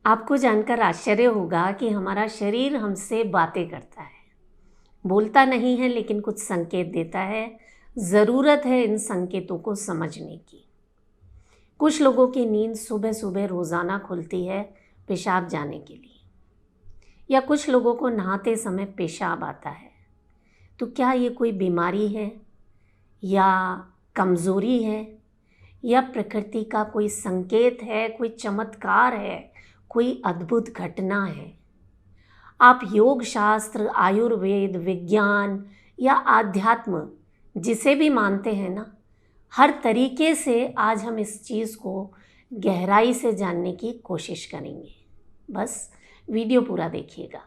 आपको जानकर आश्चर्य होगा कि हमारा शरीर हमसे बातें करता है। बोलता नहीं है लेकिन कुछ संकेत देता है। ज़रूरत है इन संकेतों को समझने की। कुछ लोगों की नींद सुबह सुबह रोज़ाना खुलती है पेशाब जाने के लिए, या कुछ लोगों को नहाते समय पेशाब आता है। तो क्या ये कोई बीमारी है या कमज़ोरी है या प्रकृति का कोई संकेत है, कोई चमत्कार है, कोई अद्भुत घटना है? आप योग शास्त्र, आयुर्वेद, विज्ञान या आध्यात्म जिसे भी मानते हैं ना, हर तरीके से आज हम इस चीज़ को गहराई से जानने की कोशिश करेंगे। बस वीडियो पूरा देखिएगा।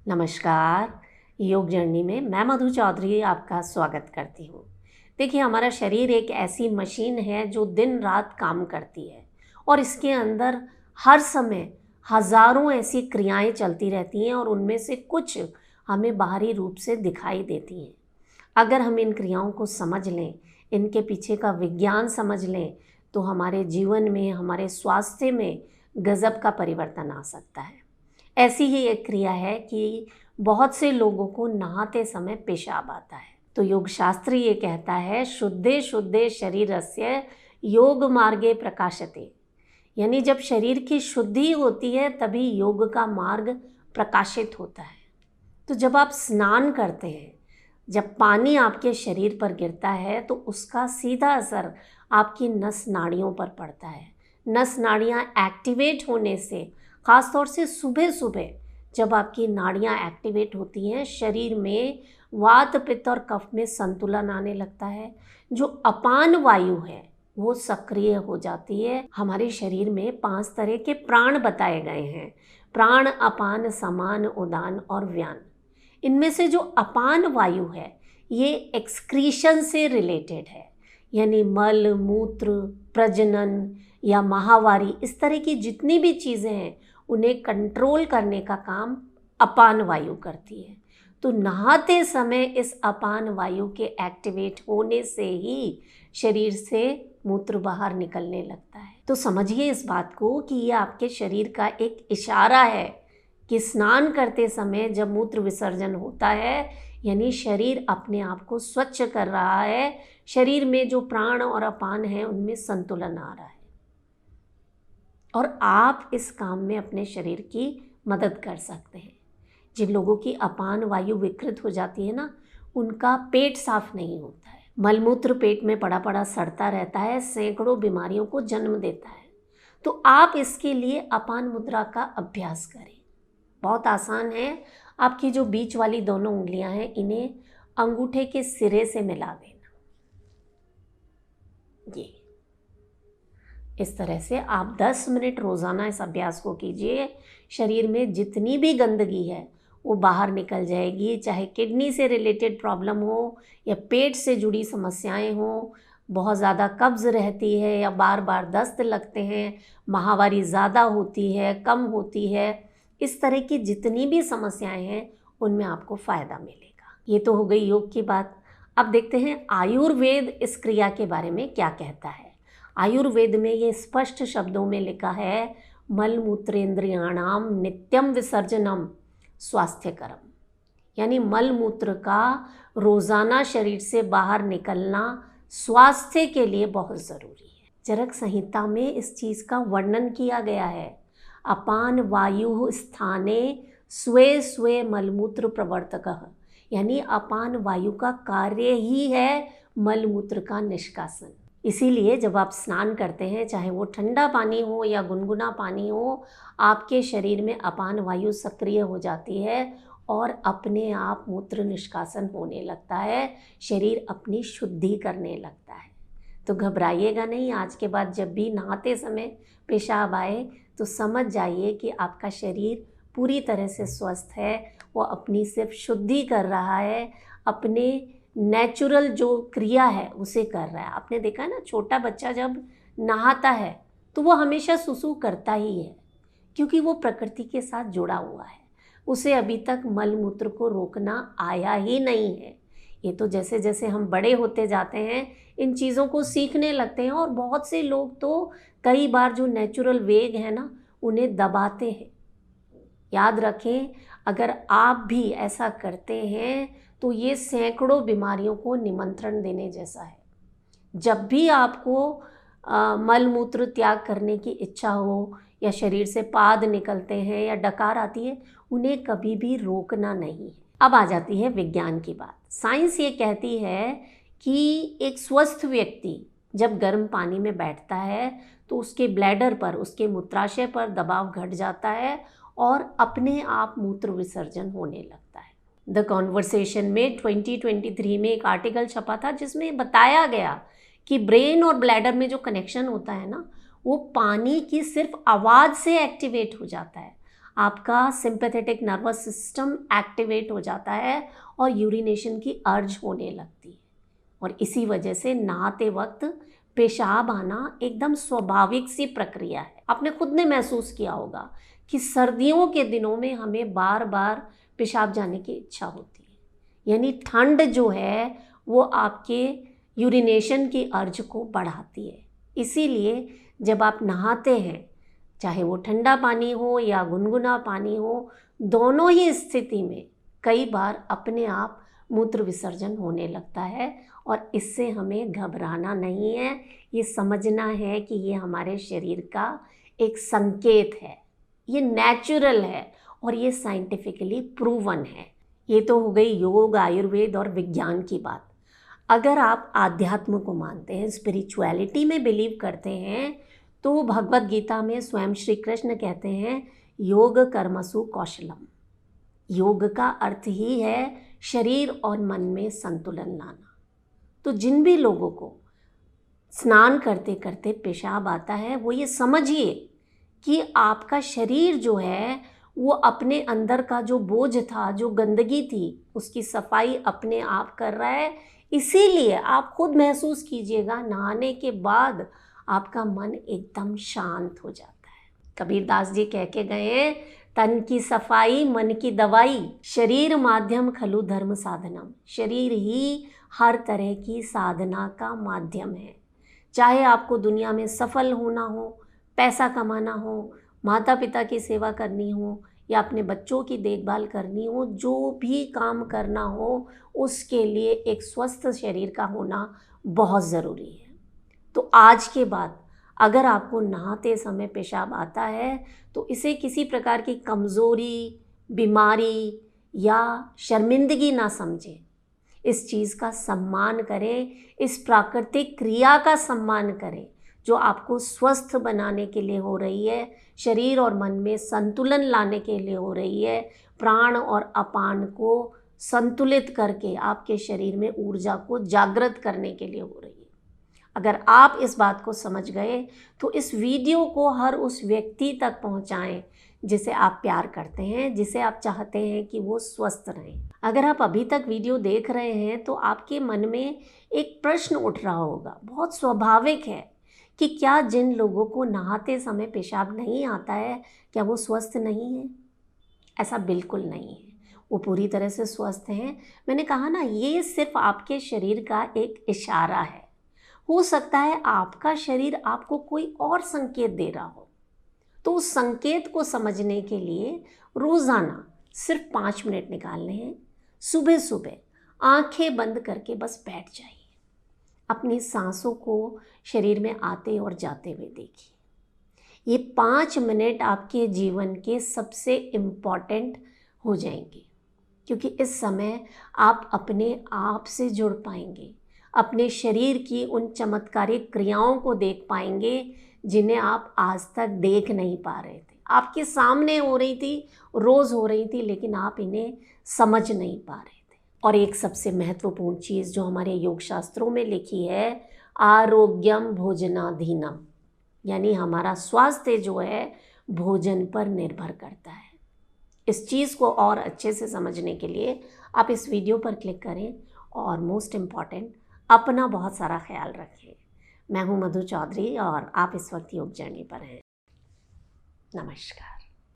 नमस्कार, योग जर्नी में मैं मधु चौधरी आपका स्वागत करती हूँ। देखिए, हमारा शरीर एक ऐसी मशीन है जो दिन रात काम करती है और इसके अंदर हर समय हज़ारों ऐसी क्रियाएं चलती रहती हैं और उनमें से कुछ हमें बाहरी रूप से दिखाई देती हैं। अगर हम इन क्रियाओं को समझ लें, इनके पीछे का विज्ञान समझ लें, तो हमारे जीवन में, हमारे स्वास्थ्य में गजब का परिवर्तन आ सकता है। ऐसी ही एक क्रिया है कि बहुत से लोगों को नहाते समय पेशाब आता है। तो योग शास्त्र ये कहता है, शुद्धे शुद्धे शरीरस्य योग मार्गे प्रकाशते, यानी जब शरीर की शुद्धि होती है तभी योग का मार्ग प्रकाशित होता है। तो जब आप स्नान करते हैं, जब पानी आपके शरीर पर गिरता है तो उसका सीधा असर आपकी नस नाड़ियों पर पड़ता है। नस नाड़ियाँ एक्टिवेट होने से, ख़ास तौर से सुबह सुबह जब आपकी नाड़ियाँ एक्टिवेट होती हैं, शरीर में वात, पित्त और कफ में संतुलन आने लगता है। जो अपान वायु है वो सक्रिय हो जाती है। हमारे शरीर में 5 तरह के प्राण बताए गए हैं: प्राण, अपान, समान, उदान और व्यान। इनमें से जो अपान वायु है ये एक्सक्रीशन से रिलेटेड है, यानी मल, मूत्र, प्रजनन या माहवारी, इस तरह की जितनी भी चीज़ें हैं उन्हें कंट्रोल करने का काम अपान वायु करती है। तो नहाते समय इस अपान वायु के एक्टिवेट होने से ही शरीर से मूत्र बाहर निकलने लगता है। तो समझिए इस बात को कि ये आपके शरीर का एक इशारा है कि स्नान करते समय जब मूत्र विसर्जन होता है, यानी शरीर अपने आप को स्वच्छ कर रहा है, शरीर में जो प्राण और अपान है उनमें संतुलन आ रहा है। और आप इस काम में अपने शरीर की मदद कर सकते हैं। जिन लोगों की अपान वायु विकृत हो जाती है ना, उनका पेट साफ नहीं होता है, मलमूत्र पेट में पड़ा पड़ा सड़ता रहता है, सैकड़ों बीमारियों को जन्म देता है। तो आप इसके लिए अपान मुद्रा का अभ्यास करें। बहुत आसान है। आपकी जो बीच वाली दोनों उंगलियां हैं, इन्हें अंगूठे के सिरे से मिला देना। ये इस तरह से आप 10 मिनट रोज़ाना इस अभ्यास को कीजिए। शरीर में जितनी भी गंदगी है वो बाहर निकल जाएगी, चाहे किडनी से रिलेटेड प्रॉब्लम हो या पेट से जुड़ी समस्याएं हो, बहुत ज़्यादा कब्ज़ रहती है या बार बार दस्त लगते हैं, माहवारी ज़्यादा होती है, कम होती है, इस तरह की जितनी भी समस्याएं हैं उनमें आपको फ़ायदा मिलेगा। ये तो हो गई योग की बात। अब देखते हैं आयुर्वेद इस क्रिया के बारे में क्या कहता है। आयुर्वेद में ये स्पष्ट शब्दों में लिखा है, मलमूत्रेंद्रियाणाम नित्यम विसर्जनम स्वास्थ्यकरम, यानी मलमूत्र का रोज़ाना शरीर से बाहर निकलना स्वास्थ्य के लिए बहुत ज़रूरी है। चरक संहिता में इस चीज़ का वर्णन किया गया है। अपान वायु स्थाने स्वे स्वे मलमूत्र प्रवर्तकः, यानी अपान वायु का कार्य ही है मलमूत्र का निष्कासन। इसीलिए जब आप स्नान करते हैं, चाहे वो ठंडा पानी हो या गुनगुना पानी हो, आपके शरीर में अपान वायु सक्रिय हो जाती है और अपने आप मूत्र निष्कासन होने लगता है, शरीर अपनी शुद्धि करने लगता है। तो घबराइएगा नहीं। आज के बाद जब भी नहाते समय पेशाब आए तो समझ जाइए कि आपका शरीर पूरी तरह से स्वस्थ है, वो अपनी सिर्फ शुद्धि कर रहा है, अपने नेचुरल जो क्रिया है उसे कर रहा है। आपने देखा है ना, छोटा बच्चा जब नहाता है तो वो हमेशा सुसु करता ही है, क्योंकि वो प्रकृति के साथ जुड़ा हुआ है। उसे अभी तक मल मूत्र को रोकना आया ही नहीं है। ये तो जैसे जैसे हम बड़े होते जाते हैं इन चीज़ों को सीखने लगते हैं, और बहुत से लोग तो कई बार जो नेचुरल वेग है ना उन्हें दबाते हैं। याद रखें, अगर आप भी ऐसा करते हैं तो ये सैकड़ों बीमारियों को निमंत्रण देने जैसा है। जब भी आपको मल मूत्र त्याग करने की इच्छा हो, या शरीर से पाद निकलते हैं या डकार आती है, उन्हें कभी भी रोकना नहीं है। अब आ जाती है विज्ञान की बात। साइंस ये कहती है कि एक स्वस्थ व्यक्ति जब गर्म पानी में बैठता है तो उसके ब्लैडर पर, उसके मूत्राशय पर दबाव घट जाता है और अपने आप मूत्र विसर्जन होने लगता है। द कॉन्वर्सेशन में 2023 में एक आर्टिकल छपा था जिसमें बताया गया कि ब्रेन और ब्लैडर में जो कनेक्शन होता है ना, वो पानी की सिर्फ आवाज़ से एक्टिवेट हो जाता है। आपका सिंपैथेटिक नर्वस सिस्टम एक्टिवेट हो जाता है और यूरिनेशन की अर्ज होने लगती है। और इसी वजह से नहाते वक्त पेशाब आना एकदम स्वाभाविक सी प्रक्रिया है। आपने खुद ने महसूस किया होगा कि सर्दियों के दिनों में हमें बार बार पेशाब जाने की इच्छा होती है, यानी ठंड जो है वो आपके यूरिनेशन की अर्ज को बढ़ाती है। इसीलिए जब आप नहाते हैं, चाहे वो ठंडा पानी हो या गुनगुना पानी हो, दोनों ही स्थिति में कई बार अपने आप मूत्र विसर्जन होने लगता है। और इससे हमें घबराना नहीं है, ये समझना है कि ये हमारे शरीर का एक संकेत है, ये नेचुरल है और ये साइंटिफिकली प्रूवन है। ये तो हो गई योग, आयुर्वेद और विज्ञान की बात। अगर आप आध्यात्म को मानते हैं, स्पिरिचुअलिटी में बिलीव करते हैं, तो भगवत गीता में स्वयं श्री कृष्ण कहते हैं योग कर्मसु कौशलम। योग का अर्थ ही है शरीर और मन में संतुलन लाना। तो जिन भी लोगों को स्नान करते करते पेशाब आता है, वो ये समझिए कि आपका शरीर जो है वो अपने अंदर का जो बोझ था, जो गंदगी थी, उसकी सफाई अपने आप कर रहा है। इसीलिए आप खुद महसूस कीजिएगा, नहाने के बाद आपका मन एकदम शांत हो जाता है। कबीरदास जी कह के गए, तन की सफाई मन की दवाई, शरीर माध्यम खलु धर्म साधनम। शरीर ही हर तरह की साधना का माध्यम है। चाहे आपको दुनिया में सफल होना हो, पैसा कमाना हो, माता पिता की सेवा करनी हो, या अपने बच्चों की देखभाल करनी हो, जो भी काम करना हो, उसके लिए एक स्वस्थ शरीर का होना बहुत ज़रूरी है। तो आज के बाद अगर आपको नहाते समय पेशाब आता है तो इसे किसी प्रकार की कमज़ोरी, बीमारी या शर्मिंदगी ना समझें। इस चीज़ का सम्मान करें, इस प्राकृतिक क्रिया का सम्मान करें जो आपको स्वस्थ बनाने के लिए हो रही है, शरीर और मन में संतुलन लाने के लिए हो रही है, प्राण और अपान को संतुलित करके आपके शरीर में ऊर्जा को जागृत करने के लिए हो रही है। अगर आप इस बात को समझ गए तो इस वीडियो को हर उस व्यक्ति तक पहुंचाएं जिसे आप प्यार करते हैं, जिसे आप चाहते हैं कि वो स्वस्थ रहें। अगर आप अभी तक वीडियो देख रहे हैं तो आपके मन में एक प्रश्न उठ रहा होगा, बहुत स्वाभाविक है, कि क्या जिन लोगों को नहाते समय पेशाब नहीं आता है, क्या वो स्वस्थ नहीं है? ऐसा बिल्कुल नहीं है, वो पूरी तरह से स्वस्थ हैं। मैंने कहा ना, ये सिर्फ आपके शरीर का एक इशारा है। हो सकता है आपका शरीर आपको कोई और संकेत दे रहा हो, तो उस संकेत को समझने के लिए रोज़ाना सिर्फ 5 मिनट निकालने हैं। सुबह सुबह आंखें बंद करके बस बैठ जाइए, अपनी सांसों को शरीर में आते और जाते हुए देखिए। ये 5 मिनट आपके जीवन के सबसे इम्पॉर्टेंट हो जाएंगे, क्योंकि इस समय आप अपने आप से जुड़ पाएंगे, अपने शरीर की उन चमत्कारिक क्रियाओं को देख पाएंगे जिन्हें आप आज तक देख नहीं पा रहे थे। आपके सामने हो रही थी, रोज़ हो रही थी, लेकिन आप इन्हें समझ नहीं पा रहे थे। और एक सबसे महत्वपूर्ण चीज़ जो हमारे योग शास्त्रों में लिखी है, आरोग्यम भोजनाधीनम, यानी हमारा स्वास्थ्य जो है भोजन पर निर्भर करता है। इस चीज़ को और अच्छे से समझने के लिए आप इस वीडियो पर क्लिक करें और मोस्ट इम्पॉर्टेंट, अपना बहुत सारा ख्याल रखें। मैं हूं मधु चौधरी और आप इस वक्त योग जर्नी पर हैं। नमस्कार।